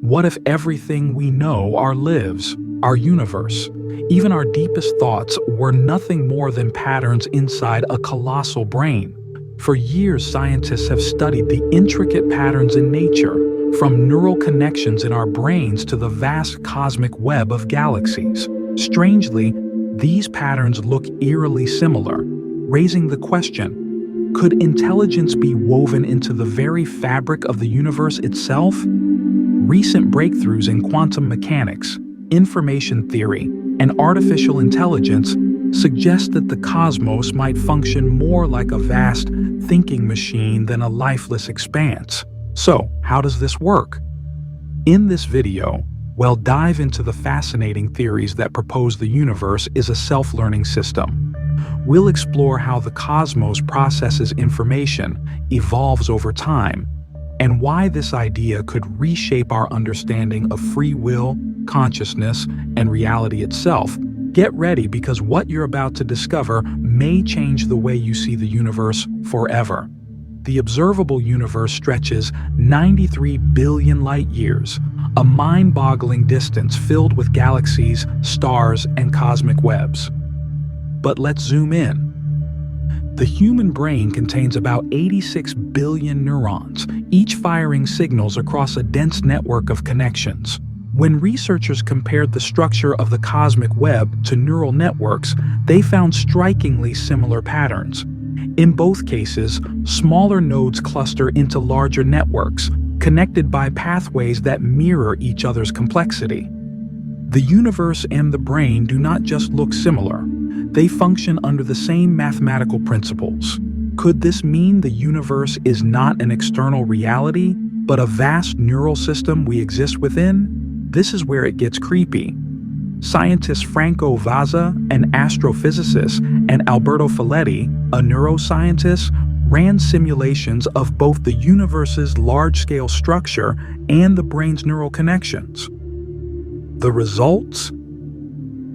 What if everything we know, our lives, our universe, even our deepest thoughts were nothing more than patterns inside a colossal brain? For years, scientists have studied the intricate patterns in nature, from neural connections in our brains to the vast cosmic web of galaxies. Strangely, these patterns look eerily similar, raising the question, could intelligence be woven into the very fabric of the universe itself? Recent breakthroughs in quantum mechanics, information theory, and artificial intelligence suggest that the cosmos might function more like a vast, thinking machine than a lifeless expanse. So, how does this work? In this video, we'll dive into the fascinating theories that propose the universe is a self-learning system. We'll explore how the cosmos processes information, evolves over time, and why this idea could reshape our understanding of free will, consciousness, and reality itself. Get ready, because what you're about to discover may change the way you see the universe forever. The observable universe stretches 93 billion light-years, a mind-boggling distance filled with galaxies, stars, and cosmic webs. But let's zoom in. The human brain contains about 86 billion neurons, each firing signals across a dense network of connections. When researchers compared the structure of the cosmic web to neural networks, they found strikingly similar patterns. In both cases, smaller nodes cluster into larger networks, connected by pathways that mirror each other's complexity. The universe and the brain do not just look similar, they function under the same mathematical principles. Could this mean the universe is not an external reality, but a vast neural system we exist within? This is where it gets creepy. Scientists Franco Vazza, an astrophysicist, and Alberto Faletti, a neuroscientist, ran simulations of both the universe's large-scale structure and the brain's neural connections. The results?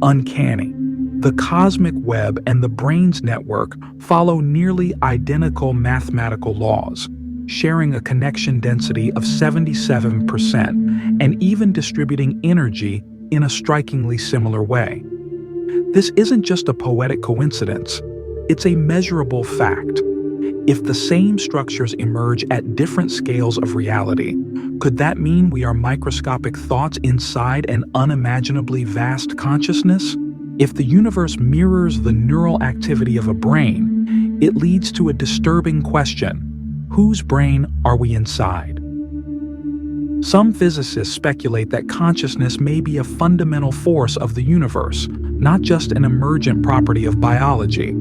Uncanny. The cosmic web and the brain's network follow nearly identical mathematical laws, sharing a connection density of 77% and even distributing energy in a strikingly similar way. This isn't just a poetic coincidence, it's a measurable fact. If the same structures emerge at different scales of reality, could that mean we are microscopic thoughts inside an unimaginably vast consciousness? If the universe mirrors the neural activity of a brain, it leads to a disturbing question: whose brain are we inside? Some physicists speculate that consciousness may be a fundamental force of the universe, not just an emergent property of biology.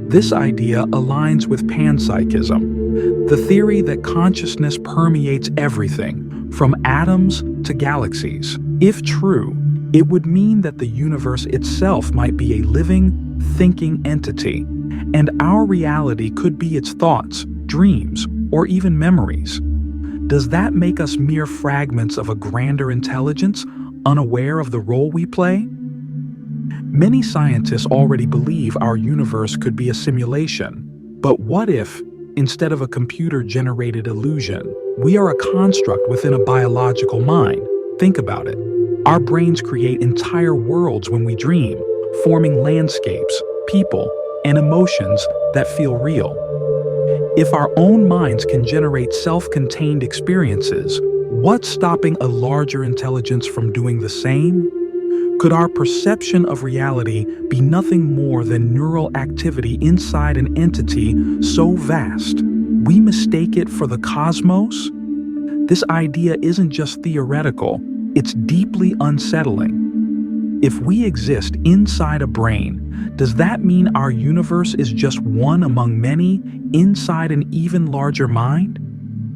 This idea aligns with panpsychism, the theory that consciousness permeates everything, from atoms to galaxies. If true, it would mean that the universe itself might be a living, thinking entity, and our reality could be its thoughts, dreams, or even memories. Does that make us mere fragments of a grander intelligence, unaware of the role we play? Many scientists already believe our universe could be a simulation. But what if, instead of a computer-generated illusion, we are a construct within a biological mind? Think about it. Our brains create entire worlds when we dream, forming landscapes, people, and emotions that feel real. If our own minds can generate self-contained experiences, what's stopping a larger intelligence from doing the same? Could our perception of reality be nothing more than neural activity inside an entity so vast we mistake it for the cosmos? This idea isn't just theoretical, it's deeply unsettling. If we exist inside a brain, does that mean our universe is just one among many inside an even larger mind?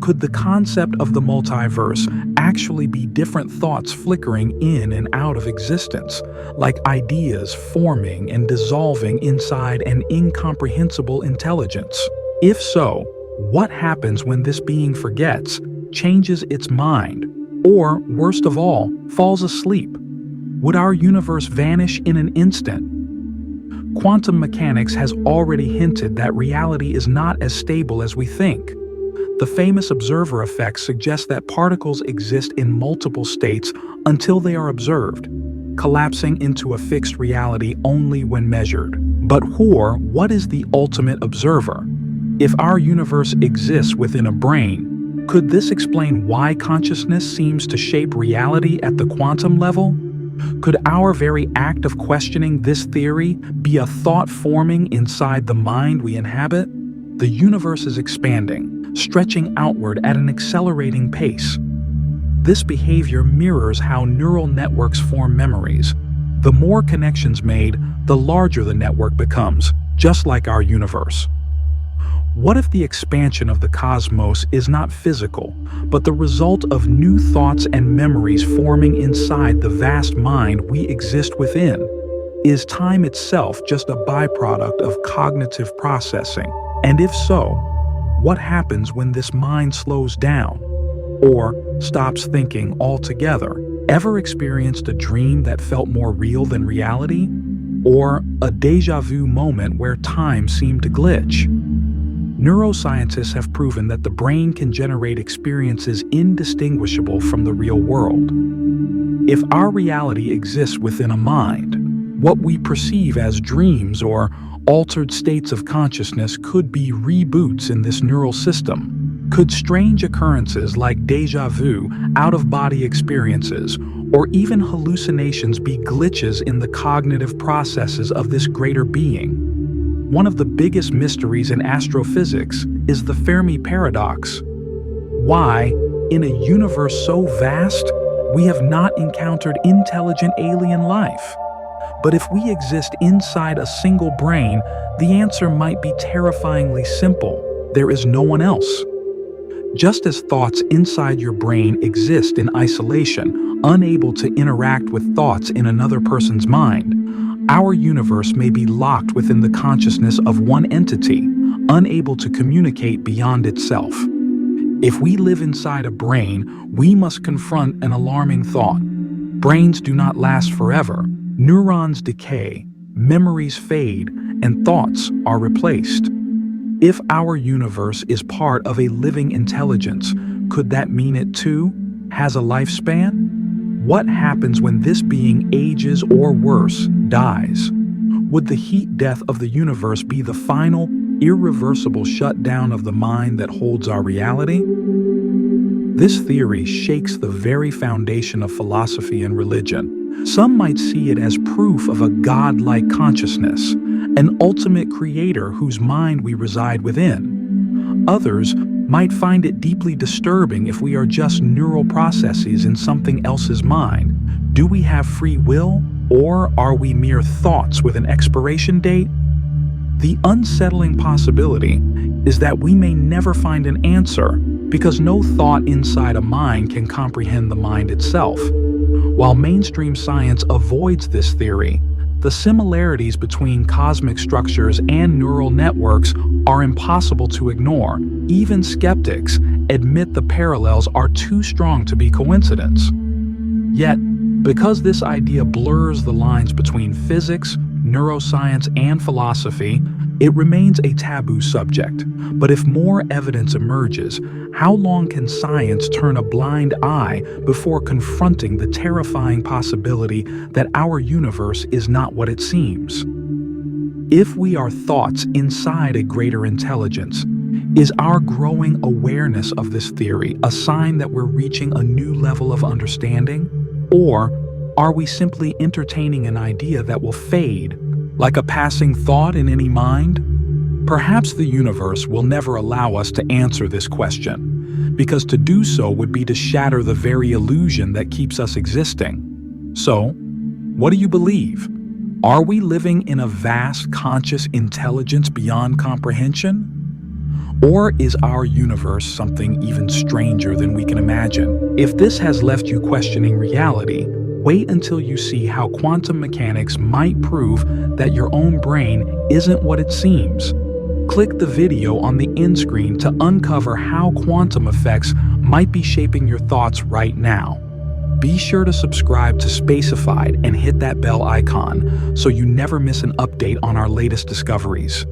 Could the concept of the multiverse actually be different thoughts flickering in and out of existence, like ideas forming and dissolving inside an incomprehensible intelligence? If so, what happens when this being forgets, changes its mind, or, worst of all, falls asleep? Would our universe vanish in an instant? Quantum mechanics has already hinted that reality is not as stable as we think. The famous observer effect suggests that particles exist in multiple states until they are observed, collapsing into a fixed reality only when measured. But what is the ultimate observer? If our universe exists within a brain, could this explain why consciousness seems to shape reality at the quantum level? Could our very act of questioning this theory be a thought forming inside the mind we inhabit? The universe is expanding, stretching outward at an accelerating pace. This behavior mirrors how neural networks form memories. The more connections made, the larger the network becomes, just like our universe. What if the expansion of the cosmos is not physical, but the result of new thoughts and memories forming inside the vast mind we exist within? Is time itself just a byproduct of cognitive processing? And if so, what happens when this mind slows down or stops thinking altogether? Ever experienced a dream that felt more real than reality? Or a déjà vu moment where time seemed to glitch? Neuroscientists have proven that the brain can generate experiences indistinguishable from the real world. If our reality exists within a mind, what we perceive as dreams or altered states of consciousness could be reboots in this neural system. Could strange occurrences like déjà vu, out-of-body experiences, or even hallucinations be glitches in the cognitive processes of this greater being? One of the biggest mysteries in astrophysics is the Fermi paradox. Why, in a universe so vast, we have not encountered intelligent alien life? But if we exist inside a single brain, the answer might be terrifyingly simple. There is no one else. Just as thoughts inside your brain exist in isolation, unable to interact with thoughts in another person's mind, our universe may be locked within the consciousness of one entity, unable to communicate beyond itself. If we live inside a brain, we must confront an alarming thought. Brains do not last forever. Neurons decay, memories fade, and thoughts are replaced. If our universe is part of a living intelligence, could that mean it too has a lifespan? What happens when this being ages or worse, dies? Would the heat death of the universe be the final, irreversible shutdown of the mind that holds our reality? This theory shakes the very foundation of philosophy and religion. Some might see it as proof of a godlike consciousness, an ultimate creator whose mind we reside within. Others might find it deeply disturbing if we are just neural processes in something else's mind. Do we have free will, or are we mere thoughts with an expiration date? The unsettling possibility is that we may never find an answer because no thought inside a mind can comprehend the mind itself. While mainstream science avoids this theory, the similarities between cosmic structures and neural networks are impossible to ignore. Even skeptics admit the parallels are too strong to be coincidence. Yet, because this idea blurs the lines between physics, neuroscience, and philosophy, it remains a taboo subject. But if more evidence emerges, how long can science turn a blind eye before confronting the terrifying possibility that our universe is not what it seems? If we are thoughts inside a greater intelligence, is our growing awareness of this theory a sign that we're reaching a new level of understanding? Or are we simply entertaining an idea that will fade, like a passing thought in any mind? Perhaps the universe will never allow us to answer this question, because to do so would be to shatter the very illusion that keeps us existing. So, what do you believe? Are we living in a vast conscious intelligence beyond comprehension? Or is our universe something even stranger than we can imagine? If this has left you questioning reality, wait until you see how quantum mechanics might prove that your own brain isn't what it seems. Click the video on the end screen to uncover how quantum effects might be shaping your thoughts right now. Be sure to subscribe to SPACEEFIED and hit that bell icon so you never miss an update on our latest discoveries.